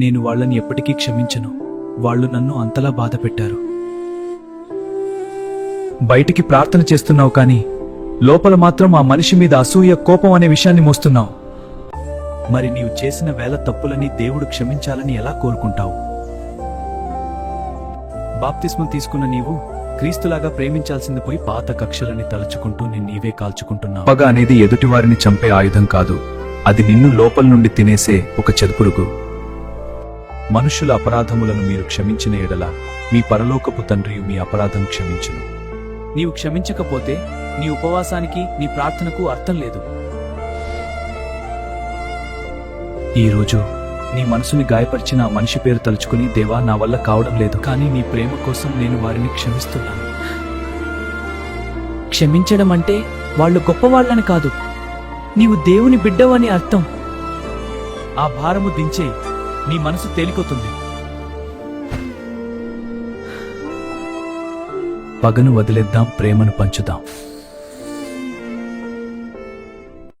నేను వాళ్ళని ఎప్పటికీ క్షమించను. వాళ్ళు నన్ను అంతలా బాధ పెట్టారు. బయటికి ప్రార్థన చేస్తున్నావు కానీ లోపల మాత్రం ఆ మనిషి మీద అసూయ, కోపం అనే విషయాన్ని మోస్తున్నావు. మరి నీవు చేసిన వేల తప్పులని దేవుడు క్షమించాలని ఎలా కోరుకుంటావు? బాప్తిస్మం తీసుకున్న నీవు క్రీస్తులాగా ప్రేమించాల్సింది పోయి పాత కక్షలని తలుచుకుంటూ నీవే కాల్చుకుంటున్నావు. పగ అనేది ఎదుటివారిని చంపే ఆయుధం కాదు, అది నిన్ను లోపల నుండి తినేసే ఒక చెదుపురుగు. మనుషుల అపరాధములను మీరు క్షమించిన ఎడల మీ పరలోకపు తండ్రియు మీ అపరాధం క్షమించును. నీవు క్షమించకపోతే నీ ఉపవాసానికి, నీ ప్రార్థనకు అర్థం లేదు. ఈరోజు నీ మనసుని గాయపరిచిన ఆ మనిషి పేరు తలుచుకుని, దేవా నా వల్ల కావడం లేదు, కానీ నీ ప్రేమ కోసం నేను వారిని క్షమిస్తున్నాను. క్షమించడం అంటే వాళ్ళు గొప్పవాళ్ళని కాదు, నీవు దేవుని బిడ్డవని అర్థం. ఆ భారము దించే, నీ మనసు తేలికొతుంది. పగను వదిలేద్దాం, ప్రేమను పంచుదాం.